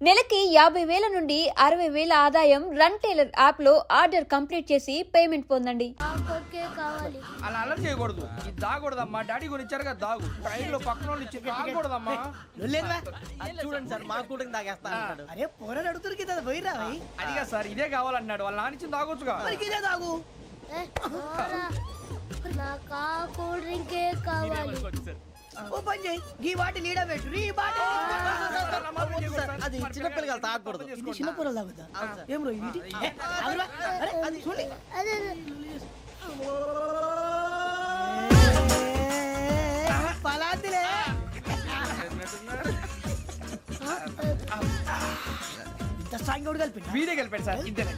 నెలకి 50,000 నుండి 60,000 ఆదాయం రన్ టైలర్ యాప్ లో ఆర్డర్ కంప్లీట్ చేసి పేమెంట్ పొందండి. అలా అలర్ చేయకూడదు. ఇది దాగకూడదమ్మా. డాడీ కొని ఇచ్చారు కదా దాగు. ట్రైన్ లో పక్కన వాళ్ళు ఇచ్చి దాగకూడదమ్మా. చూడండి సార్ మా కూడా తాగేస్తా. అరే పోరాడు అడుగుతారు కదా పోయిరా అదిగా సార్ ఇదే కావాలన్నాడు. వాళ్ళ నాన్న ఇచ్చింది తాగొచ్చుగా. ఇదే తాగు. నాకు కూల్ డ్రింకే కావాలి. ఓ పని చేయి ఈ బాటి లీడ పెట్టు ఈ బాటి అది చిన్నపిల్లలు తాగకూడదు. ఇది చిన్న పొరలు తాగుతా ఏం రో ఇది అరే అది చూడి అదే పలాతిలే ఇంత స్ట్రాంగ్ కూడా కలిపి వీడే గెలిపాడు సార్. ఇంతేనే.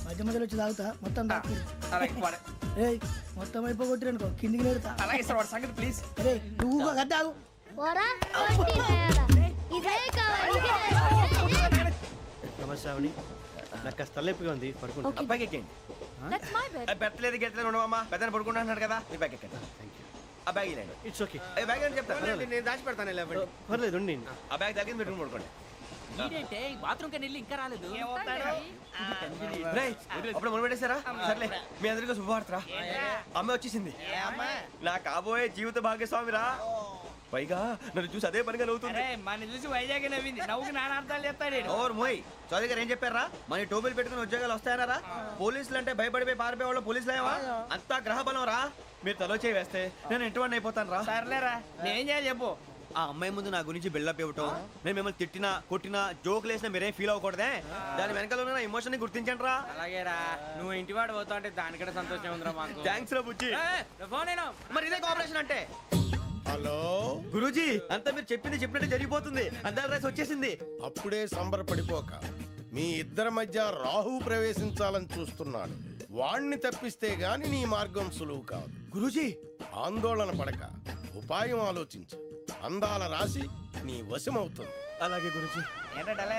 మధ్య మధ్యలో వచ్చి తాగుతా మొత్తం తాగు. అలాగే వాడు. ఏయ్ మొత్తం అయిపోగొట్టి అనుకో కిందికి నేడుతా. అలాగే సార్ వాడు సంగతి ప్లీజ్. అరే నువ్వు కదా తాగు. పోరా కొట్టినారా ఇదే కావాలి. నమస్కారం. నాకు కాస్త తలెప్పిగా ఉంది, పడుకుంటా. అబ్బాయికి ఎక్కండి. పెట్టలేదు గెట్టలేదు ఉండవమ్మా. పెద్దని పడుకుంటున్నాడు కదా. మీ బ్యాగ్ ఎక్కండి. ఆ బ్యాగ్ ఇలాండి. It's okay. బ్యాగ్ అని చెప్తాను. నేను దాచి పెడతాను. పర్లేదు ఉండి. ఆ బ్యాగ్ తగ్గింది పెట్టుకుని పడుకోండి. బాత్రూమ్ కని వెళ్ళి ఇంకా రాలేదు. అప్పుడు మొదలు పెట్టేశారా? సర్లే మీ అందరికీ శుభవార్తరా. అమ్మ వచ్చేసింది. నా కాబోయే జీవిత భాగ్యస్వామిరా. పైగా నన్ను చూసి అదే పనిగా నవ్వుతుంది. మన చూసి వైజాగ్ నవ్వింది. నవ్వుకి నాన్న అర్థాలు చెప్తాడు. ఓర్ మోయ్ చౌదరి గారు ఏం చెప్పారా? మన టోబీలు పెట్టుకుని ఉద్యోగాలు వస్తాయనరా? పోలీసులు అంటే భయపడిపోయి పారిపోయే వాళ్ళు పోలీసులేవా? అంతా గ్రహ బలం రా. మీరు తలో చేయి వేస్తే నేను ఇంటివాడిని అయిపోతాను రా. సర్లేరా నేనేం చేయాలి చెప్పు. ఆ అమ్మాయి ముందు నా గురించి బిల్డప్ ఇవ్వటం, నేను మిమ్మల్ని తిట్టినా కొట్టినా జోకులు వేసినా మీరేం ఫీల్ అవ్వకూడదే. దాని వెనకాల ఉన్న ఎమోషన్ ని గుర్తించండి రా. అలాగేరా నువ్వు ఇంటివాడు పోతా అంటే దానికంటే సంతోషం ఉందిరా మాకు. థ్యాంక్స్ రా బుజ్జి. ఫోన్ మరి ఇదే కోఆపరేషన్ అంటే. హలో గురూజీ అంతా మీరు చెప్పింది చెప్పినట్టు జరిగిపోతుంది. అందరి రైస్ వచ్చేసింది. అప్పుడే సంబరపడిపోక మీ ఇద్దరి మధ్య రాహు ప్రవేశించాలని చూస్తున్నాడు. వాణ్ణి తప్పిస్తే గాని నీ మార్గం సులువు కాదు. గురూజీ ఆందోళన పడక ఉపాయం ఆలోచించు. అందాల రాశి నీ వశమవుతుంది. అలాగే గురూజీ. ఏంటంటే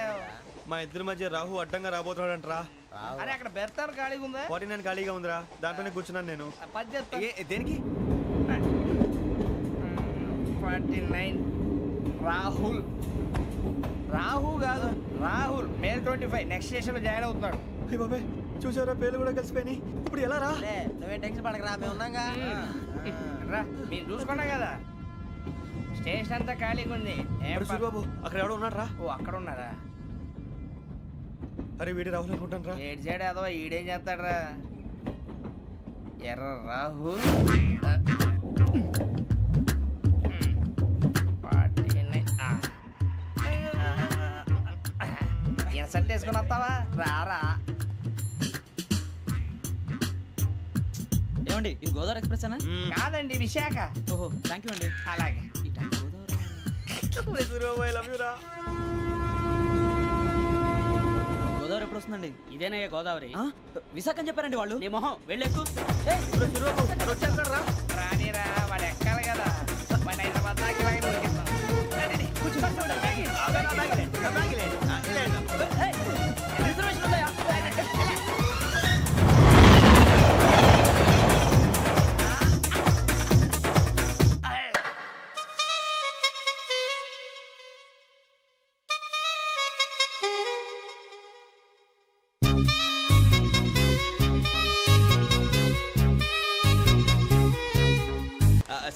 మా ఇద్దరి మధ్య రాహు అడ్డంగా రాబోతున్నాడంట్రా. అరే అక్కడ బెర్తారు ఖాళీగా ఉందా? 49 ఖాళీగా ఉందిరా. దాంట్లోనే కూర్చున్నాను నేను. పది చెప్తా. దేనికి? 49 రాహుల్. రాహు కాదు రాహుల్. మే 25 నెక్స్ట్ స్టేషన్ లో జాయిన్ అవుతున్నాడు. అయ్య బాబాయ్ చూసారా పేర్లు కూడా కలిసిపోయినాయి. ఇప్పుడు ఎలా రా? నువ్వే టెన్షన్ పడకరా, మేము ఉన్నాగా. రా మీరు చూసుకున్నా కదా స్టేషన్ అంతా ఖాళీగా ఉంది. ఏం బాబు అక్కడ ఎవడో ఉన్నాడు రా. ఓ అక్కడ ఉన్నారా? అరే వీడి రాహుల్ అనుకుంటాను రా. ఏడు సైడ్ అదో ఈడేం చేస్తాడరా? ఎర్ర రాహుల్. ఇన్సర్ట్ వేసుకుని వస్తావా? రారా. ఏమండి ఇది గోదావరి ఎక్స్ప్రెస్ అనా? కాదండి విశాఖ. ఓహో థ్యాంక్ యూ అండి. అలాగే గోదావరి ఎప్పుడు వస్తుందండి? ఇదేనయ్య గోదావరి. విశాఖ అని చెప్పారండి వాళ్ళు. నీ మొహం వెళ్ళెక్కు. రానిరా వాడు ఎక్కాలి కదా. వాడు హైదరాబాద్ దాకా ఇలాగే దొరికిస్తాం. రిజర్వేషన్ ఉందా?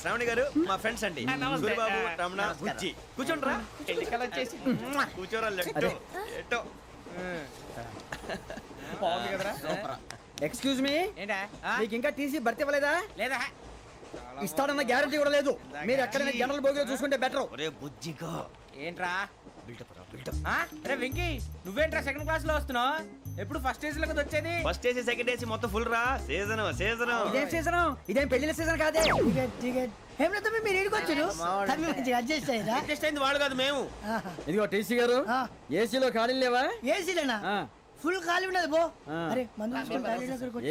శ్రావణి గారు మా ఫ్రెండ్స్ అండి. గురుబాబు, రమణ, బుజ్జి. కూర్చోండి రా. ఎన్నికలు వచ్చేసి కూర్చోరా. లెట్టో ఎట్టో. బాగుంది కదరా. ఎక్స్క్యూజ్ మీ ఏంటా? మీకు ఇంకా టీసీ భర్తీ ఇవ్వలేదా? లేదా ఇస్తాడన్న గ్యారంటీ కూడా లేదు. మీరు ఎక్కడైనా జనరల్ బోగిలో చూసుకుంటే బెటర్. ఒరే బుజ్జిగా ఏంట్రా? బిల్డప్ రా బిల్డప్. అరే వెంకీ నువ్వేంట్రా సెకండ్ క్లాస్ లో వస్తున్నావు? ఎప్పుడు ఫస్ట్ ఏజ్ లో కదా వచ్చేది? ఫస్ట్ ఏసీ సెకండ్ ఏసీ మొత్తం ఫుల్ రా. Season season. ఇదేం సీజన్? ఇదేం పెళ్లిన సీజన్ కాదే. టికెట్ టికెట్ ఏం లేదు మీరు ఏడుకొచ్చారు. అడ్జస్ట్ అయ్యారా? అడ్జస్ట్ అయింది వాళ్ళు కాదు మేము. ఇదిగో టీసీ గారు ఏసీలో ఖాళీ లేవా? ఏసీలేనా? ఫుల్ ఖాళీ ఉన్నది బో. అరే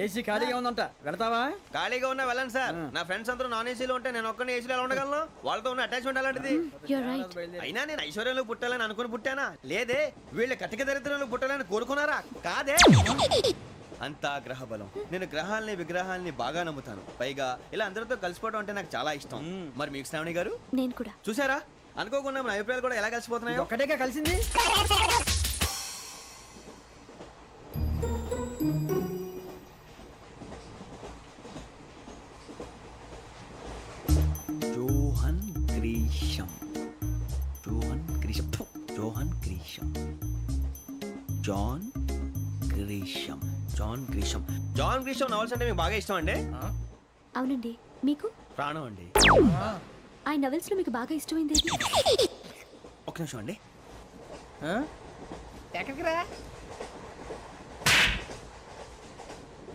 ఏసీ ఖాళీగా ఉందంట, వెళ్తావా? ఖాళీగా ఉన్నా వెళ్ళండి సార్. నా ఫ్రెండ్స్ అందరూ నాన్ ఏసీలో ఉంటే నేను ఒక్కనే ఏసీలో ఎలా ఉండగలను? వాళ్ళతో ఉన్న అటాచ్మెంట్ అలాంటిది. అయినా నేను ఐశ్వర్యంలో పుట్టాలని అనుకుని పుట్టానా? లేదే. వీళ్ళ కటిక దరిద్రంలో పుట్టాలని కోరుకున్నారా? కాదే. అంతా గ్రహ బలం. నేను గ్రహాలని విగ్రహాలని బాగా నమ్ముతాను. పైగా ఇలా అందరితో కలిసిపోవడం అంటే నాకు చాలా ఇష్టం. మరి మీకు శ్రావణి గారు? నేను కూడా. చూసారా అనుకోకుండా మన అభిప్రాయాలు కూడా ఎలా కలిసిపోతున్నాయో. ఒక్కటేగా కలిసింది. జోహన్ గ్రీషం, జోహన్ గ్రీషం, ఫు, Johan Grisham, John Grisham, John Grisham. John Grisham novels అంటే మీకు బాగా ఇష్టం అండి? అవునండి, మీకు? ప్రాణం అండి. ఆ నవెల్స్ లో మీకు బాగా ఇష్టమైంది ఏది? ఒక్క నిమిషం అండి. ఎక్కడికి రా?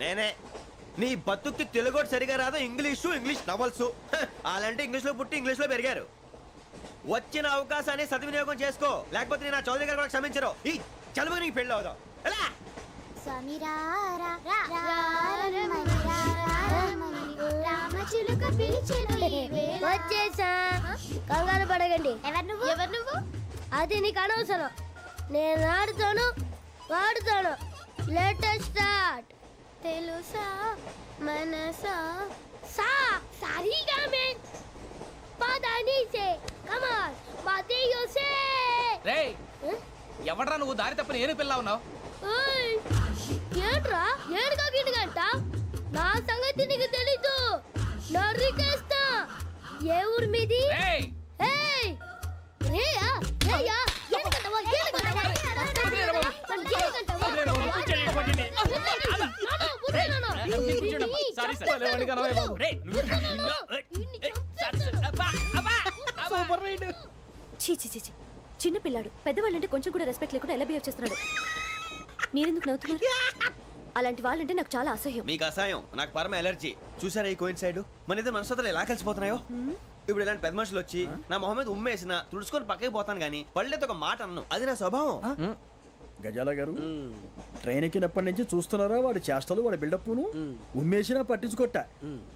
నేనే. నీ బతుక్కి తెలుగు సరిగా రాదు, ఇంగ్లీష్ నవల్స్. అలాంటి ఇంగ్లీష్ లో పుట్టి ఇంగ్లీష్ లో పెరిగారు. వచ్చిన అవకాశాన్ని సద్వినియోగం చేసుకో, లేకపోతే నేను నా చౌదరి గారు కూడా క్షమించరు. ఈ చలువు నీకు పెళ్ళి అవుదాం. ఎలా? వచ్చేసా, కంగారు పడకండి. ఎవరు నువ్వు? అది నీకు అనవసరం. నేను ఆడుతాను, వాడుతాను. Latest start. తెలుసా మనసా సా సారీగా మెన్ పదని సే కమాన్ బాతియో సే. రేయ్, ఎవడ్రా నువ్వు? దారి తప్పని ఏను పిల్ల ఉన్నావు? ఓయ్ ఏంట్రా ఏడుగా గిడుగంట? నా సంగతి నీకు తెలీదు. నరికేస్తా. ఏ ఊరు మీది? రేయ్, ఏయ్ రేయా రేయా ఏడుగంటవా ఏడుగంటవా సారీ సార్. రేయ్, సూపర్ రైడ్. చీ చీ చీ చీ. చిన్న పిల్లాడు పెద్దవాళ్ళంటే కొంచెం కూడా రెస్పెక్ట్ లేకుండా ఎలా బిహేవ్ చేస్తున్నాడు. మీరెందుకు నవ్వుతున్నారు? అలాంటి వాళ్ళంటే నాకు చాలా అసహ్యం. మీకు అసహాయం, నాకు పరమ ఎలర్జీ. చూసారా ఈ కోయిన్సైడ్? మన ఇద్దరు మనస్తత్వాలు ఎలా కలిసిపోతున్నాయో. ఇప్పుడు ఇలాంటి పెద్ద మనుషులు వచ్చి నా మొహం మీద ఉమ్మేసిన తుడుచుకొని పక్కకి పోతాను కానీ పళ్ళేతో ఒక మాట అన్ను. అది నా స్వభావం. గజాల గారు, ట్రైన్ ఎక్కినప్పటి నుంచి చూస్తున్నారా వాడి చేష్టలు, వాడి బిల్డప్ను? ఉమ్మేసినా పట్టించుకోట.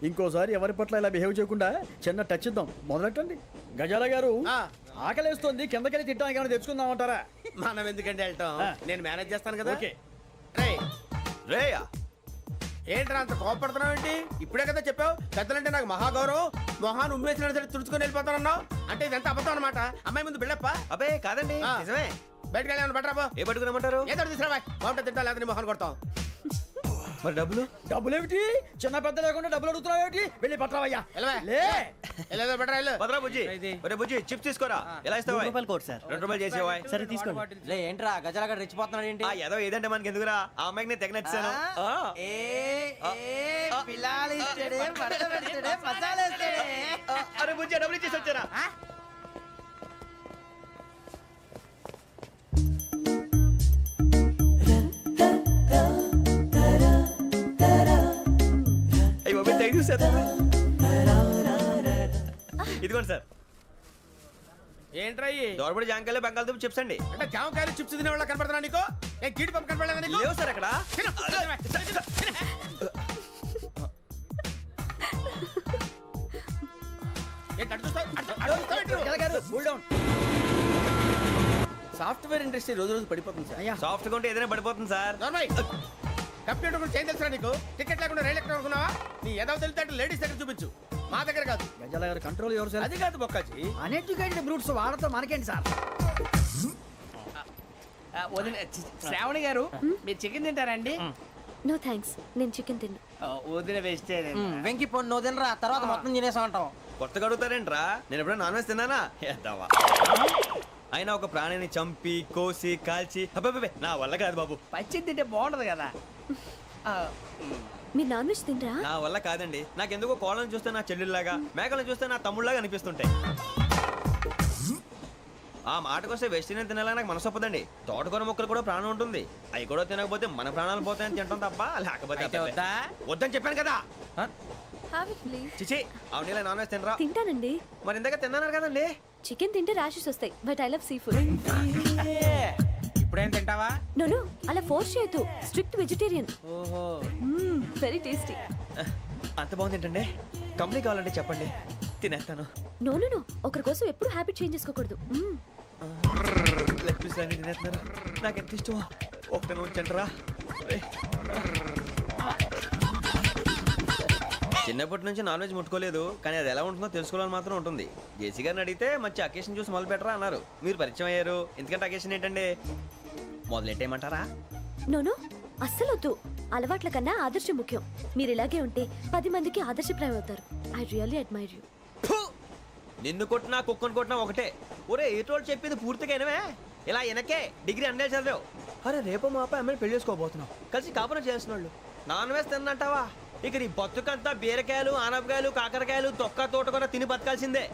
ఇంకోసారి ఎవరి పట్ల ఇలా బిహేవ్ చేయకుండా చిన్న టచ్ ఇద్దాం. మొదలెట్టండి. గజాల గారు, ఆకలేస్తోంది, కిందకెళ్ళి తిట్టడానికి ఏమైనా తెచ్చుకుందామంటారా? మనం ఎందుకంటే వెళ్తాం, నేను మేనేజ్ చేస్తాను కదా. ఓకే. రేయ్, రేయా, ఏంట్రా అంత కోపడుతున్నావు ఏంటి? ఇప్పుడే కదా చెప్పావు పెద్దలంటే నాకు మహాగౌరవం, మొహాన్ని ఉమ్మేసిన సరే తుడుచుకొని వెళ్ళిపోతానన్నావు. అంటే ఇదంతా అబద్ధం అనమాట. అమ్మాయి ముందు బిల్డప్ప. అబ్బే కాదండి, నిజమే. బయటకు వెళ్ళి బట్రాబో. ఏ పట్టుకురమ్మంటారు? ఏదో తీసుకురా, బాగుంటుంది తింటా, లేదా మొహాన్ని కొడతాం. మరి డబ్బులు? డబ్బులేమిటి? చిన్న పెద్ద లేకుండా డబ్బులు అడుగుతున్నావు ఏమిటి? వెళ్ళి పట్టరావయ్యా. వెళ్ళవా? లే. వెళ్ళేదో బట్రా వెళ్ళు. భద్రా బుజ్జి, ఒరే బుజ్జి, చిప్స్ తీసుకోరా. ఎలా ఇస్తావా? Court sir. 2 రూపాయలు చేసేవా? సరే తీసుకోండి. లే ఏంట్రా గజాలగడ రెచ్చిపోతున్నాడు ఏంటి? ఆ ఏదో ఏదంటే మనకి ఎందుకురా? ఆ అమ్మాయికి నేను తెగ నచ్చాను. అరే బుజ్జి, డబ్బులు ఇచ్చేసి వచ్చారా? అయ్యి బాబు, థ్యాంక్ యూ సార్. ఇదిగోండి సార్. ఏంట్రా ఇయి? దోరబడి జాంకాయలు బంగాళదుంప చిప్స్ అండి. అంటే జామకాయలు చిప్స్ తినే వాళ్ళ కనపడుతున్నా నీకు? ఏ కీడి పంపు కనపడలేదా నీకు? లేవు సార్ అక్కడ. సాఫ్ట్వేర్ ఇండస్ట్రీ రోజు రోజు పడిపోతుంది సార్. సాఫ్ట్ గా ఉంటే ఏదైనా పడిపోతుంది సార్. కంప్యూటర్ గురించి ఏం తెలుసా నీకు? టికెట్ లేకుండా రైలు ఎక్కడ అనుకున్నావా? నీ ఏదో తెలితే లేడీస్ దగ్గర చూపించు, మా దగ్గర కాదు. గజాల గారు కంట్రోల్ ఎవరు సార్? అది కాదు బొక్కాజీ. అన్ఎడ్యుకేటెడ్ బ్రూట్స్ వాడతాం మనకేంటి సార్? శ్రావణి గారు, మీరు చికెన్ తింటారండి? నో థ్యాంక్స్, నేను చికెన్ తిన్నా. వదిన వేస్తే వెంకి పొన్ను నువ్వు తినరా, తర్వాత మొత్తం తినేసా ఉంటాం. కొత్తగా అడుగుతారేంట్రా? నేను ఎప్పుడైనా నాన్ వెజ్ తిన్నానా? ఎద్దావా. అయినా ఒక ప్రాణిని చంపి కోసి కాల్చి అబ్బబ్బే నా వల్ల కాదు బాబు. పచ్చి తింటే బాగుంటది కదా. మీరు నాన్ వెజ్ తినరా? నా వల్ల కాదండి. నాకెందుకో కోళ్ళని చూస్తే నా చెల్లెళ్ళలాగా, మేకలను చూస్తే నా తమ్ముళ్ళలాగా అనిపిస్తుంటాయి. ఆ మాటకొస్తే వెస్టిరియన్ తినాలని నాకు మనసు ఒప్పదండి. తోటకూర మొక్కలు కూడా ప్రాణం ఉంటుంది. అవి కూడా తినకపోతే మన ప్రాణాలు పోతాయని తింటాం తప్ప లేకపోతే వద్దా? వద్దని చెప్పాను కదా. Have it, please. చిచి, అవునీ నాన్ వెజ్ తినరా? తింటానండి. మరి ఇందాక తిన్నాను కదండి. చికెన్ తింటే ర్యాషెస్ వస్తాయి, but I love sea food. ఇప్పుడేం తింటావా? నో అలా ఫోర్స్ చేయొద్దు. Strict vegetarian. ఓహో, వెరీ టేస్టీ. అంత బాగుంది ఏంటండి? కంపెనీ కావాలంటే చెప్పండి, తినేస్తాను. నో ఒకరి కోసం ఎప్పుడు హ్యాబిట్ చేంజ్ చేసుకోకూడదు. లెగ్ పీస్ అన్ని తినేస్తున్నారు. నాకు ఎంత ఇష్టం. ఒకటే ఉంచండిరా. చిన్నప్పటి నుంచి నాన్ వెజ్ ముట్టుకోలేదు, కానీ అది ఎలా ఉంటుందో తెలుసుకోవాలని మాత్రం ఉంటుంది. జేసీ గారిని అడిగితే మంచి అకేషన్ చూసి మొదలు పెట్టరా అన్నారు. మీరు పరిచయం అయ్యారు, ఎందుకంటే అకేషన్ ఏంటండి? మొదలెట్టేయమంటారా? నోను అస్సలు వద్దు. అలవాట్ల కన్నా ఆదర్శం ముఖ్యం. మీరు ఇలాగే ఉంటే 10 మందికి ఆదర్శప్రాయం అవుతారు. I really admire you. ఫు! నిన్ను కొట్టినా కుక్కను కొట్టినా ఒకటే. ఒరే ఏటోళ్ళు చెప్పింది పూర్తిగా వినవే. ఇలా వెనకే డిగ్రీ అన్నే చదివావు. అరే రేపు మా అబ్బాయి అమ్మాయిని పెళ్లి చేసుకోబోతున్నావు, కలిసి కాపురం చేసిన వాళ్ళు నాన్ వేసి తిన్నంటావా? ఇక నీ బతుకంతా బీరకాయలు, ఆనపకాయలు, కాకరకాయలు, తొక్క తోట కూడా తిని బతకాల్సిందే.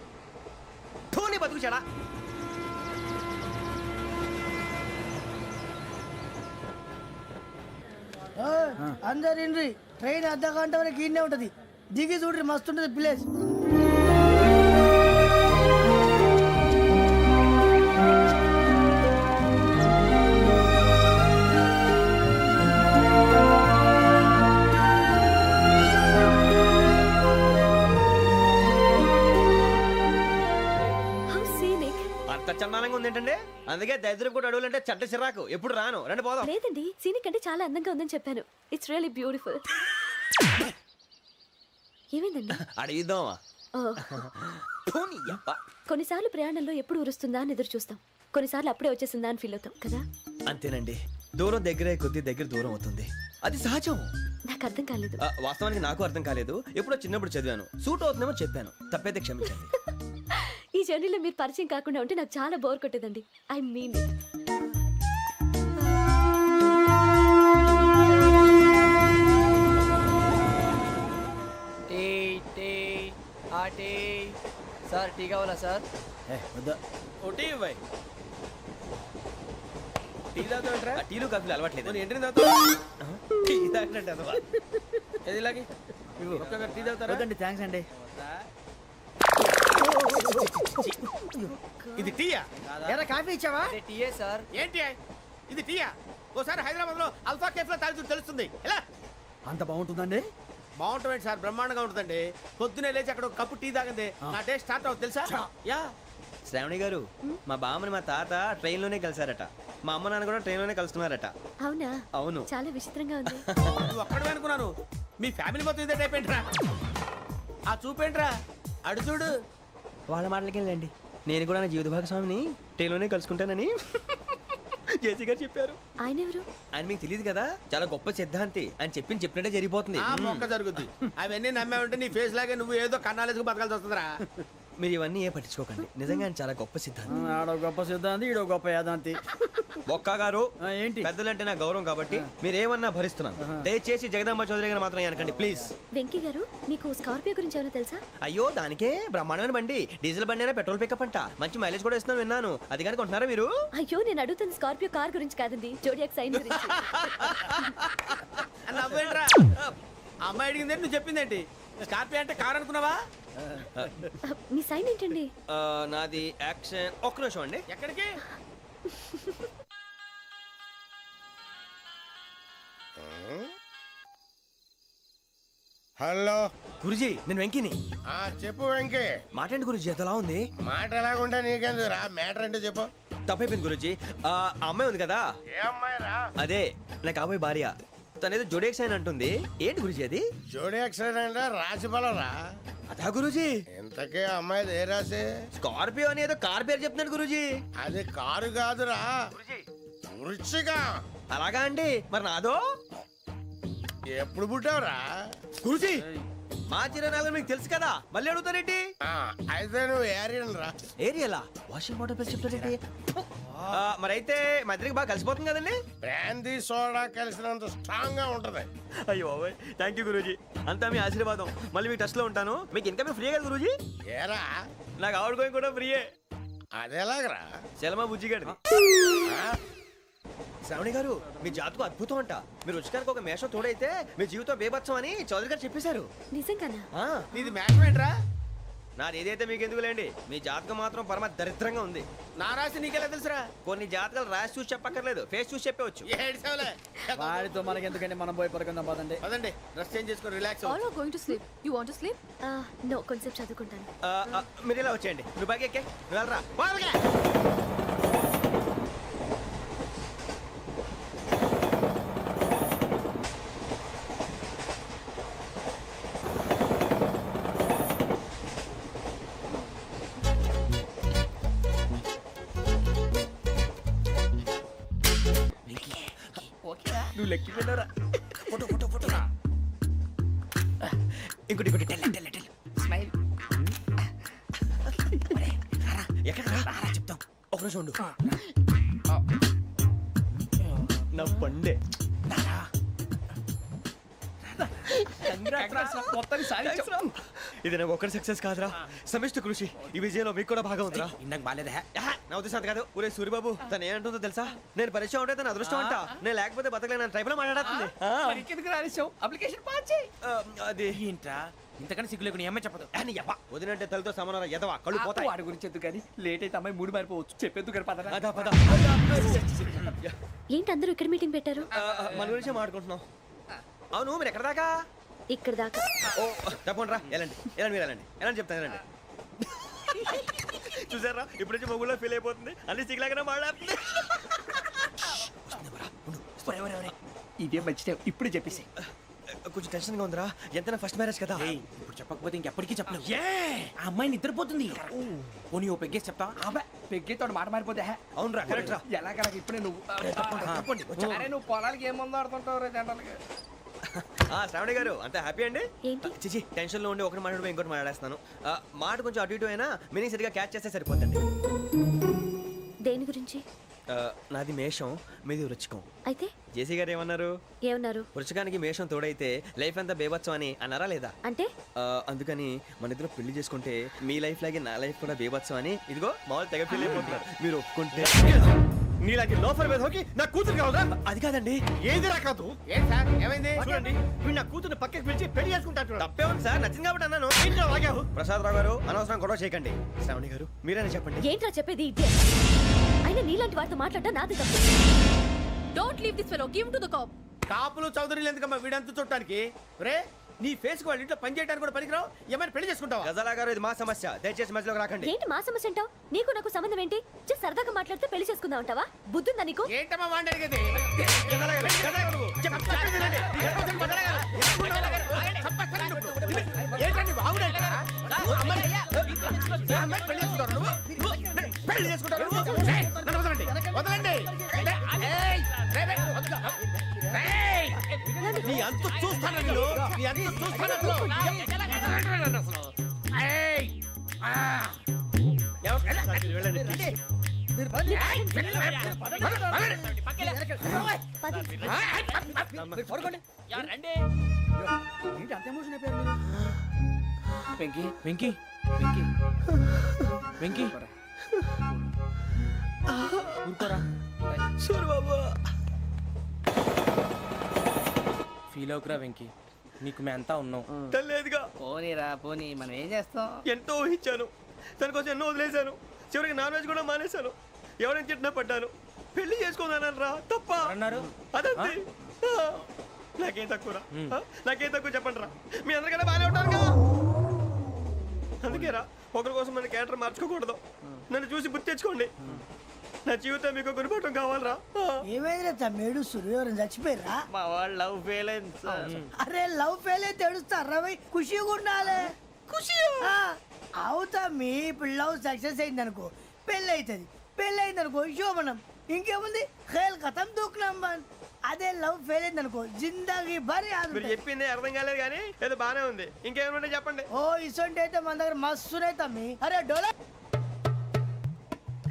నీ బతుకు చెడా. అందరు ఇండ్రి ట్రైన్ అర్ధ గంట వరకు ఇన్నే ఉంటది. దిగి చూడ్రి, మస్తు ఉంటది ప్లేస్. How scenic. అంత చందానంగా ఉంది ఏంటండి? అందుకే దరిద్రం కూడా అడవులంటే చెడ్డ చిరాకు. ఎప్పుడు రాను, రండి పోదాం. లేదండి, సీనిక్ అంటే చాలా అందంగా ఉందని చెప్పాను. It's really beautiful. ఏమైందండి? అడిగిద్దామా? ఓ, కొన్నిసార్లు ప్రయాణంలో ఎప్పుడు ఉరుస్తుందా అని ఎదురు చూస్తాం, కొన్నిసార్లు అప్పుడే వచ్చేసిందా అని ఫీల్ అవుతాం కదా. అంతేనండి, దూరం దగ్గరే కొద్ది దగ్గర దూరం అవుతుంది, అది సహజం. నాకు అర్థం కాలేదు. వాస్తవానికి నాకు అర్థం కాలేదు. ఎప్పుడో చిన్నప్పుడు చదివాను, సూట్ అవుతుందేమో చెప్పాను, తప్పైతే క్షమించండి. ఈ జర్నీలో మీరు పరిచయం కాకుండా ఉంటే నాకు చాలా బోర్ కొట్టేదండి. I mean it. Tea tea ఆ టీ సార్, టీ కావాలా సార్? వద్దా. ఒకటి ఇవ్వాయి. టీ తాగుతావేంట్రా? టీలు కాఫీలు అలవాట్లేదు. ఎంట్రీ తాగుతావా? టీ తాగినట్టు అదవా? ఏది ఇలాగే ఒక్కొక్కరు టీ తాగుతారా? వద్దండి, థ్యాంక్స్ అండి. ఇది టీయా? ఎరా కాఫీ ఇచ్చావా? అదే టీయే సార్. ఏంటి ఇది టీయా? ఓసారి హైదరాబాద్ లో అల్ఫా కేఫ్ లో తాగుతూ తెలుస్తుంది. ఎలా అంత బాగుంటుందండి? బాగుంటుంది సార్, బ్రహ్మాండంగా ఉంటుందండి. పొద్దునే లేచి అక్కడ ఒక కప్పు టీ తాగింది నా డే స్టార్ట్ అవుతుంది తెలుసా? యా. శ్రావణి గారు, మా బామ్మని మా తాత ట్రైన్ లోనే కలిసారట, మా అమ్మ నాన్న కూడా ట్రైన్ లోనే కలుస్తున్నారట. అవునా? అవును. చాలా విచిత్రంగా ఉంది. నువ్వు ఒక్కడే అనుకున్నాను, మీ ఫ్యామిలీ మొత్తం ఇదే టైప్ ఏంట్రా? ఆ చూపేంట్రా, అడు చూడు. వాళ్ళ మాటలకి వెళ్ళండి, నేను కూడా నా జీవిత భాగస్వామిని ట్రైన్ లోనే కలుసుకుంటానని జేసీ గారు చెప్పారు. ఆయన ఎవరు? ఆయన మీకు తెలియదు కదా, చాలా గొప్ప సిద్ధాంతి అని చెప్పినట్టే జరిగిపోతుంది. ఆ మొక్క జరుగుద్ది. అవన్నీ నమ్మే ఉంటే నీ ఫేస్ లాగే నువ్వు ఏదో కన్నాలేసుకు బతకాల్సి వస్తుందిరా. మీరు ఇవన్నీ ఏ పట్టించుకోకండి, నిజంగా ఆయన చాలా గొప్ప సిద్ధాంతి. ఆడో గొప్ప సిద్ధాంతి, ఈడో గొప్ప యాదాంతి. బొక్క గారు, ఏంటి? పెద్దలంటే నా గౌరవం కాబట్టి మీరు ఏమన్నా భరిస్తున్నాను. దయచేసి జగదాంబ చౌదరి గారు మాత్రం అనకండి ప్లీజ్. వెంకీ గారు, మీకు స్కార్పియో గురించి ఏమైనా తెలుసా? అయ్యో దానికే బ్రహ్మాండమైన బండి, డీజిల్ బండి అయినా పెట్రోల్ పికప్ అంట, మంచి మైలేజ్ కూడా ఇస్తున్నాను విన్నాను. అది కానీ కొంటున్నారా మీరు? అయ్యో, నేను అడుగుతున్న స్కార్పియో కార్ గురించి కాదండి, జోడియాక్ సైన్ గురించి. నవ్వేంట్రా? అమ్మాయి అడిగింది నువ్వు చెప్పిందేంటి? స్కార్పియో అంటే కార్ అనుకున్నావా? మీ సైన్ ఏంటండి? నాది యాక్షన్. ఒక్క నిమిషం అండి. ఎక్కడికి? హలో గురుజీ, నేను వెంకిని. చెప్పు వెంకీ. మాటండి గురుజీ, ఎంతలా ఉంది? మాట ఎలాగుంటా నీకెందుకు రా, మ్యాటర్ అంటే చెప్పు. తప్పైపోయింది గురుజీ. ఆ అమ్మాయి ఉంది కదా, ఏ అమ్మాయి రా? అదే నా కాబోయే భార్య. తనేదో జోడేక్స్ అని అంటుంది. ఏంటి గురుజీ అది? జోడి యాక్సిడెంట్ రాసి బలరా? అదా గురుజీ. ఇంతకే అమ్మాయి ఏ రాసి? స్కార్పియో అని ఏదో కార్ పేరు చెప్తున్నాడు గురుజీ. అది కారు కాదురా, వృచ్చిక. అలాగా అండి, మరి నాదో? ఎప్పుడు పుట్టావురా? గురుజీ, మా చిరనాలు మీకు తెలుసు కదా, మళ్ళీ అడుగుతారేంటి? అయితే నువ్వు ఏరియన్ రా. ఏరియలా? వాషింగ్ వాటర్ ప్లస్ చెప్తారేంటి? మరైతే మా ఇద్దరికి బాగా కలిసిపోతుంది కదండి. బ్రాందీ సోడా కలిసినంత స్ట్రాంగ్ గా ఉంటది. అయ్యో థ్యాంక్ యూ గురూజీ, అంతా మీ ఆశీర్వాదం. మళ్ళీ మీకు టచ్ లో ఉంటాను. మీకు ఇన్కమ్ ఫ్రీ కదా గురూజీ? ఏరా, నాకు అవుట్ గోయింగ్ కూడా ఫ్రీయే. అదేలాగరా? చలమా బుజ్జి గారిది. శ్రావణి గారు, మీ జాతకు అద్భుతం అంట. మీరు రుచికారికి ఒక మేషం తోడైతే మీ జీవితం బేబత్సం అని చౌదరి గారు చెప్పేశారు. నిజంగానా? నీది మ్యాటర్ ఏంట్రా? నాది ఏదైతే మీకు ఎందుకులేండి, మీ జాతకం మాత్రం పరమ దరిద్రంగా ఉంది. నా రాసి నీకెలా తెలుసురా? కొన్ని జాతకాలు రాసి చూసి చెప్పక్కర్లేదు, ఫేస్ చూసి చెప్పవచ్చు. ఏడ్చావులే. వాడితో మనకి ఎందుకండి, మనం పోయి పడుకుందాం పదండి. పదండి, డ్రెస్ చేంజ్ చేసుకొని relax. All are going to sleep. You want to sleep? No, కొంచెం చదువుకుంటాను. మీరు ఇలా వచ్చేయండి. నువ్వు బాగా ఎక్కే, నువ్వు వెళ్ళరా. వాళ్ళకే. నువ్వు లెక్కి వెళ్ళరా ఫోటో ఫోటో ఫోటో ఇంకోటి ఇంకోటి టెల్ స్మైల్ ఎక్కడ రారా చెప్తాం ఒక రోజు ఉండు నా పండే మొత్తాన్ని సాధించాం. ఇది నాకు ఒక్కరి సక్సెస్ కాదురా సమిష్టి కృషి ఈ విజయంలో మీకు కూడా భాగం ఉందిరా ఇందాక బాగాలేదా నా ఉద్దేశం అంత కాదు ఊరే సూర్యబాబు తను ఏమంటుందో తెలుసా నేను పరిచయం ఉంటే తన అదృష్టం అంట నేను లేకపోతే బతకలేను ట్రైబ్ లో మాట్లాడుతుంది మరి ఇంకెందుకు రాలేసావు అప్లికేషన్ పాస్ చేయి. అది ఏంట్రా ఇంతకన్నా సిగ్గు లేకుండా ఏమై చెప్పదు అని యవ్వ వదినంటే తలతో సమానం ఎదవా కళ్ళు పోతాయి వాడి గురించి ఎందుకు కానీ లేట్ అయితే అమ్మాయి మూడు మారిపోవచ్చు చెప్పేందుకు కానీ పదరా. అదా పద ఏంటి అందరూ ఇక్కడ మీటింగ్ పెట్టారు? మన గురించి మాట్లాడుకుంటున్నాం అవును మీరు ఎక్కడ దాకా ఇక్కడ దాకా. ఓ తప్పకుండా రా వెళ్ళండి వెళ్ళండి మీరు వెళ్ళండి వెళ్ళండి చెప్తాను వెళ్ళండి చూసారా ఇప్పుడు నుంచి మొగుల్లో ఫీల్ అయిపోతుంది అన్ని సిగ్లాగానే మాట్లాడుతుంది ఇదే మంచి టైం ఇప్పుడు చెప్పేసి. కొంచెం టెన్షన్గా ఉందిరా ఎంతైనా ఫస్ట్ మ్యారేజ్ కదా ఇప్పుడు చెప్పకపోతే ఇంకెప్పటికీ చెప్పలేవు ఆ అమ్మాయి నిద్రపోతుంది పోనీ ఓ పెగ్గేసి చెప్తావా అబ్బా పెగ్గేతో మాట మారిపోతే అవునరా కరెక్ట్ రా ఎలాగలా ఇప్పుడే నువ్వు తప్పండి అరే నువ్వు పొలాలకి ఏం ముందు ఆడుతుంటావు రే జనరల్గా. శ్రావణి గారు అంత హ్యాపీ అండి ఏంటి? చిచి టెన్షన్ లో ఉండి ఒకటి మాట్లాడిపోయి ఇంకోటి మాట్లాడేస్తున్నాను మాట కొంచెం అటు ఇటు అయినా మీనింగ్ సరిగా క్యాచ్ చేస్తే సరిపోతుంది దేని గురించి? నాది మేషం మీది వృచ్చికం అయితే జేసీ గారు ఏమన్నారు ఏమన్నారు? వృచ్చికానికి మేషం తోడైతే లైఫ్ అంతా బేబత్సం అని అన్నారా లేదా అంటే అందుకని మన ఇద్దరు పెళ్లి చేసుకుంటే మీ లైఫ్ లాగే నా లైఫ్ కూడా బేబత్సం అని ఇదిగో మామూలు తెగ పెళ్లి అయిపోతున్నారు మీరు ఒప్పుకుంటే నీలాంటి లోఫర్ మీద హోకి నా కూతురు కావదా అది కాదండి ఏది రా కాదు ఏం సార్ ఏమైంది చూడండి వీడు నా కూతురు పక్కకి పిలిచి పెళ్లి చేసుకుంటాడు తప్పే ఉంది సార్ నచ్చింది కాబట్టి అన్నాను ఏంటో వాగావు ప్రసాద్ రావు గారు అనవసరం గొడవ చేయకండి శ్రావణి గారు మీరైనా చెప్పండి ఏంట్రా చెప్పేది? ఇదే అయినా నీలాంటి వారితో మాట్లాడటం నాది తప్పు. Don't leave this fellow give to the cop. కాపులు చౌదరులు ఎందుకమ్మా వీడంతా చూడటానికి రే నీ ఫేస్ వాళ్ళ ఇంట్లో పని చేయడానికి కూడా పనికిరావు ఏమైనా పెళ్లి చేసుకుంటావా గజాలా గారు ఇది మా సమస్య దయచేసి మధ్యలోకి రాకండి ఏంటి మా సమస్య అంటావు? నీకు నాకు సంబంధం ఏంటి? జస్ట్ సరదాగా మాట్లాడితే పెళ్లి చేసుకుందాం అంటావా? బుద్ధుందా నీకు? ఏంటమ్మా వాడిని అడిగేది ఏంటండి బాగుండే పెళ్లి చేసుకుంటారు వదలండి నీ అంత చూస్తాను నీ అంత చూస్తాను వెంకీ వెంకీ వెంకీ వెంకీ ఊరుకోరా ఫీల్ అవుకురా వెంకీ నీకు మేమంతా ఉన్నాం తెలియదుగా పోనీరా పోనీ మనం ఏం చేస్తాం. ఎంతో ఊహించాను తన కోసం ఎన్నో వదిలేశాను చివరికి నాన్ వెజ్ కూడా మానేశాను ఎవరైనా తిట్టినా పడ్డాను పెళ్లి చేసుకుందానని రా తప్ప అన్నారు అదంతే నాకేం తక్కువరా నాకేం తక్కువ చెప్పండి రా మీ అందరికన్నా బాగానే ఉంటారు కదా అందుకే రా ఒకరి కోసం మన క్యారెక్టర్ మార్చుకోకూడదు నన్ను చూసి గుర్తు తెచ్చుకోండి నా జీవితం మీకు గురిపటం కావాలరా ఏమైందిరా తమ్మేడు సూర్యవరం చచ్చిపోయిరా? మా వాళ్ళు లవ్ ఫెయిల్ అయింది సార్. అరే లవ్ ఫెయిల్ అయితే ఏడుస్తారా భయ్? ఖుషిగా ఉండాలి. ఖుషి అవుతా మీ ఇప్పుడు లవ్ సక్సెస్ అయింది అనుకో పెళ్ళి అవుతుంది పెళ్ళి అయింది అనుకో శోభనం ఇంకేముంది ఖేల్ ఖతం దూకునాం బాన్. అదే లవ్ ఫెయిల్ అయింది అనుకో జిందాగీ భారీ మీరు చెప్పింది అర్థం కాలేదు కానీ ఏదో బానే ఉంది ఇంకేమైనా చెప్పండి ఓ ఇసొంటి అయితే మన దగ్గర మస్తునే తమ్మి. అరే డోలా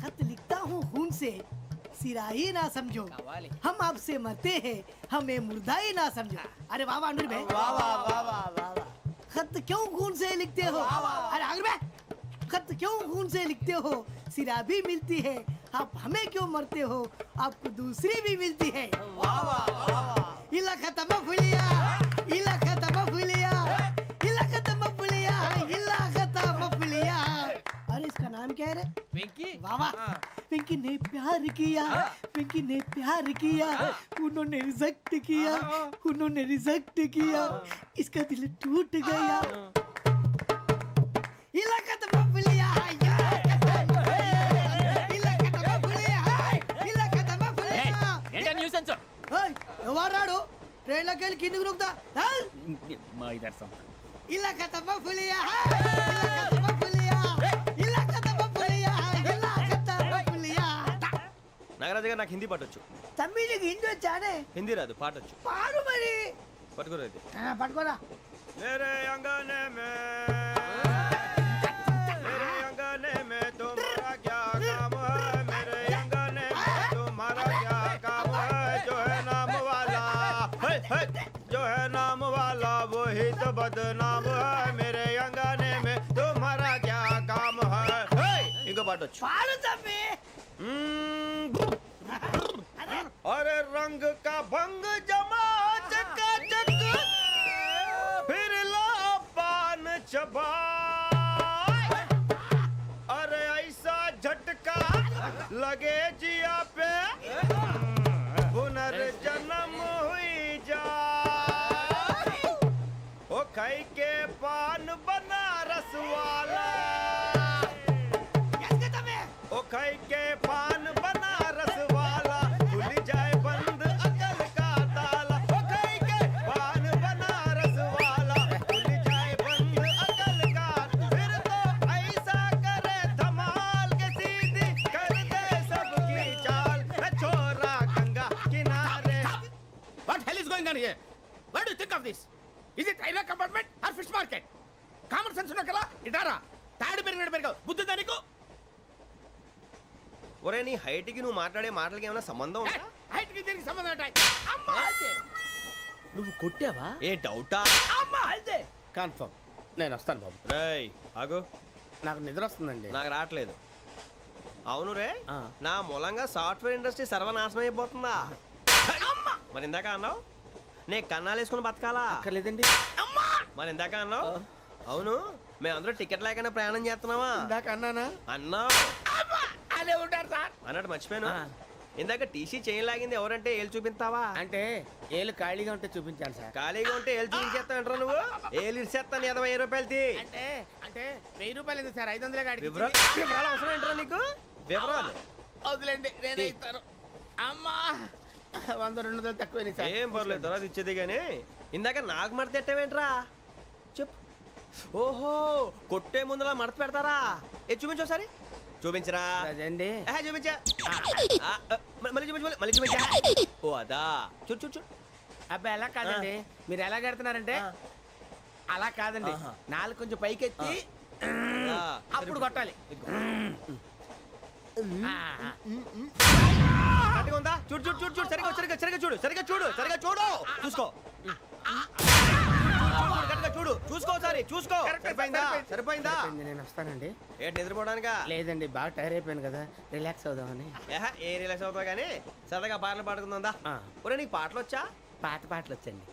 खत लिखता हूँ खून से सिरा ही ना समझो हम आपसे मरते हैं हमें मुर्दा ही ना समझो. अरे वाह वाह अनुर भाई वाह वाह वाह वाह वाह. खत क्यों खून से लिखते हो? अरे अनुर भाई खत क्यों खून से लिखते हो? सिरा भी मिलती है आप हमें क्यों मरते हो? आपको दूसरी भी मिलती है. वाह वाह वाह. इला खत्म फुलिया इला खत्म फुलिया इला खत्म फुलिया इला खत्म फुलिया. अरे इसका नाम क्या है रे? వెంకీ वाह पिंकी ने प्यार किया पिंकी ने प्यार किया उन्होंने रिजेक्ट किया उन्होंने रिजेक्ट किया इसका दिल टूट गया. इलाका तो बबलिया इलाका तो बबलिया इलाका तो बबलिया. ఏంటా న్యూసెన్స్? ओए ఎవరాడు ట్రైన్ లోకి వెళ్ళి కిందికి రుకుతా. మా ఇదర్సం ఇలాకా तो बबलिया इलाका तो बबलिया इलाका तो बबलिया इलाका तो बबलिया. నాగరాజు మహారాజా గారు నాకు హిందీ పాటొచ్చు. తమ్మి నీకు హిందీ వచ్చానే? హిందీ రాదు, పాటొచ్చు. పాడు మరి. పట్టుకోరు అయితే. పట్టుకోరా. मेरे अंगने में तुम्हारा क्या काम है? मेरे अंगने में तुम्हारा क्या काम है? जो है नाम वाला जो है नाम वाला वही तो बदनाम है. मेरे अंगने में तुम्हारा क्या काम है? इनको बाटो పాడు తమ్మి. अरे रंग का भंग जमा चकाचक फिर ला पान चबा. अरे ऐसा झटका लगे जिया पे पुनर्जन्म हुई जा. ओ खाई के पान बनारस वाला. ओ खाई के पान बनारस वाला खुल जाए बंद अकल का ताला. ओ खाई के पान बनारस वाला खुल जाए बंद अकल का. फिर तो ऐसा करे धमाल के सीधी कर दे सबकी चाल. छोरा गंगा किनारे. What hell is going on here? What do you think of this? Is it railway compartment or fish market? Common sense ఉన్నా కదా ఇటారా తాడు పెరిగినట్టు పెరిగావు బుద్ధి దానికి. ఒరే నీ హైట్ కి నువ్వు మాట్లాడే మాటలకి ఏమైనా సంబంధం ఉందా? హైట్ కి దీనికి సంబంధం ఉంటాయి. అమ్మా అదే నువ్వు కొట్టావా? ఏ డౌటా? అమ్మా అదే కన్ఫర్మ్. నేను వస్తాను బాబు. రేయ్ ఆగు, నాకు నిద్ర వస్తుందండి. నాకు రావట్లేదు. అవును రే, ఆ. నా మూలంగా సాఫ్ట్వేర్ ఇండస్ట్రీ సర్వనాశనం అయిపోతుందా? మరి ఇందాక అన్నావు నే కన్నాలు వేసుకుని బతకాలా? అక్కర్లేదండి. మరి ఇందాక అన్నావు అవును మేమందరూ టికెట్ లేకుండా ప్రయాణం చేస్తున్నావా? ఇందాక అన్నానా? అన్నావు. అదే ఉంటారు సార్. అన్నట్టు మర్చిపోయాను. ఆ. ఇందాక టీసీ చైన్ లాగింది ఎవరంటే ఏళ్ళు చూపిస్తావా? అంటే ఏళ్ళు ఖాళీగా ఉంటే చూపించాను సార్. ఖాళీగా ఉంటే ఏళ్ళు చూపించేస్తానంటారా నువ్వు? ఏళ్ళు ఇచ్చేస్తాను 20 రూపాయలది. అంటే అంటే 1000 రూపాయలు ఎందుకు సార్? 500 కాడికి వివరాలు అవసరం ఏంటరా నీకు? వివరాలు వదిలేండి నేనే ఇస్తాను. అమ్మా 100 200 తక్కువ సార్. ఏం పర్లేదు తర్వాత ఇచ్చేది కానీ ఇందాక నాకు మడత పెట్టావేంట్రా? చెప్పు. ఓహో కొట్టే ముందులా మడత పెడతారా? ఏ చూపించు ఒకసారి. చూపించరా? అదండి. చూపించా. మళ్ళీ చూపించు, మళ్ళీ చూపించా. ఓ అదా చూడు చూడు చూడు. అబ్బాయి ఎలా కాదండి, మీరు ఎలా కడుతున్నారంటే అలా కాదండి. నాలుగు కొంచెం పైకెత్తి అప్పుడు కొట్టాలి. కరెక్ట్గా ఉందా? చూడు చూడు చూడు చూడు సరిగా సరిగా సరిగా చూడు సరిగా చూడు సరిగా చూడు చూసుకో. కరెక్ట్గా చూడు చూసుకో ఒకసారి చూసుకో. సరిపోయిందా? సరిపోయిందా? నేను వస్తానండి. ఏంటి నిద్రపోవడానికా? లేదండి బాగా టైర్ అయిపోయాను కదా రిలాక్స్ అవుదామని. ఏ రిలాక్స్ అవుతావు కానీ సరదాగా పాటలు పాడుకుందా? ఆ. ఒరే నీకు పాటలు వచ్చా? పాత పాటలు వచ్చండి.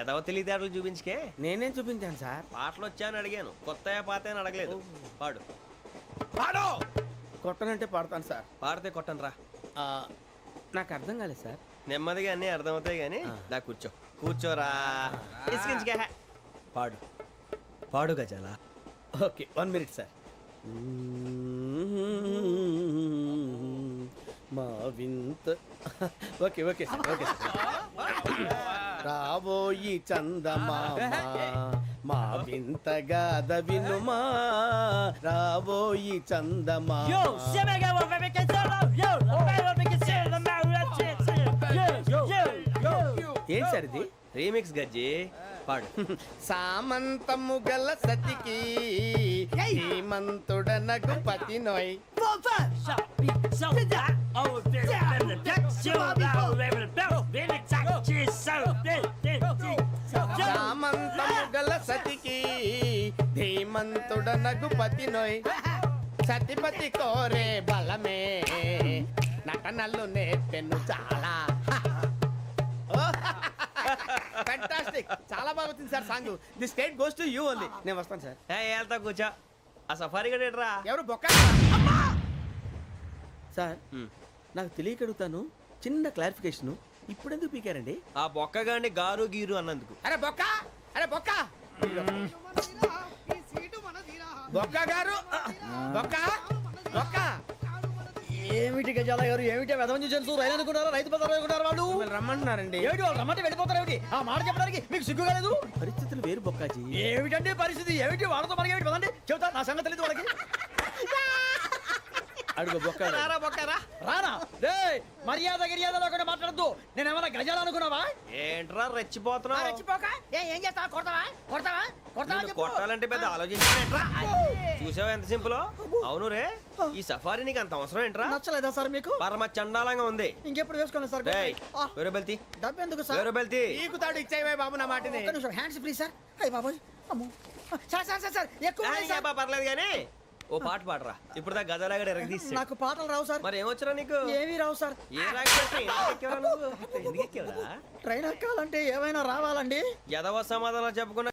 ఎదవ తెలివితేటలు చూపించుకే. నేనేం చూపించాను సార్? పాటలు వచ్చా అని అడిగాను, కొత్త పాత అని అడగలేదు. పాడు పాడు. కొట్టనంటే పాడతాను సార్. పాడితే కొట్టను రా. నాకు అర్థం కాలేదు సార్. నెమ్మదిగా అన్నీ అర్థమవుతాయి కానీ దా కూర్చో. కూర్చోరా. ఇసుకించుకే. పాడు పాడు గజాల. Okay 1 minute sir. మా వింత. Okay okay sir okay sir. రాబోయి చందమామ మా వింతగా వినుమా. రాబోయి చందమామ. ఏం సార్ ఇది? రీమిక్స్ గజ్జి. పాడు. సామంతము గల సతికి హేమంతుడనగు పతి నోయ్. సామంతము గల సతికి ధీమంతుడనగు పతి నోయ్. సతిపతి కోరే బలమే నటనలు నేర్పెను చాలా. ఫ్యాంటాస్టిక్. చాలా బాగా వచ్చింది sir song. The state goes to you only. నేను వస్తాను సార్. వెళ్తా కూర్చో. ఆ సఫారీ గడేట్రా. ఎవరు బొక్క సార్? నాకు తెలియక అడుగుతాను, చిన్న క్లారిఫికేషన్. ఇప్పుడు ఎందుకు పీకారండి? ఆ బొక్కగాండి గారు గీరు అన్నందుకు. అరే బొక్క, అరే బొక్క, బొక్క గారు, బొక్క బొక్క. ఏమిటి గజాల గారు, ఏమిటి వెదవం చూసాను రైలు అనుకున్నారా? రైతు బజార్ అనుకున్నారు వాళ్ళు. రమ్మంటున్నారండి. ఏమిటి వాళ్ళు రమ్మంటే వెళ్ళిపోతారు? ఏమిటి ఆ మాట చెప్పడానికి మీకు సిగ్గు కాలేదు? పరిస్థితులు వేరు బొక్కాజీ. ఏమిటండి పరిస్థితి? ఏమిటి వాళ్ళతో మనకి ఏమిటి? పదండి చెబుతా, నా సంగతి తెలియదు వాళ్ళకి. అడుగు బొక్క రారా బొక్కరా. రానా రే మర్యాద గిర్యాద లేకుండా మాట్లాడద్దు నేను ఏమైనా గజాలు అనుకున్నావా ఏంట్రా రెచ్చిపోతున్నావు? ఏం చేస్తావా కొడతావా కొడతావా కొడతావా నిన్ను కొట్టాలంటే పెద్ద ఆలోచించానేంట్రా? చూసావా ఎంత సింపుల్? అవును రే, ఈ సఫారీ నీకు అంత అవసరం ఏంట్రా? నచ్చలేదా సార్ మీకు పరమ చండాలంగా ఉంది. ఇంకెప్పుడు వేసుకోండి సార్ డేయ్, వేరే బెల్తి, డబ్బు ఎందుకు వేరే బెల్తి. నీకు తాడు ఇచ్చాయి బాబు నా మాటని. హ్యాండ్స్ ఫ్రీ సార్ అయ్యి బాబోయ్ అమ్మో సార్ సార్ సార్ సార్ ఎక్కువ ఉన్నాయి సార్. పర్లేదు కానీ ఓ పాట పాడరా. ఇప్పుడు దా గదలాగడ ఎరగదీసి. నాకు పాటలు రావు సార్. మరి ఏమొచ్చరా నీకు? ఏమీ రావు సార్. ఏ రాకపోతే ఎందుకు ఎక్కేవరా నువ్వు? ఎందుకు ఎక్కేవరా? ట్రైన్ ఎక్కాలంటే ఏమైనా రావాలండి. ఎదవ సమాధానం చెప్పుకున్నా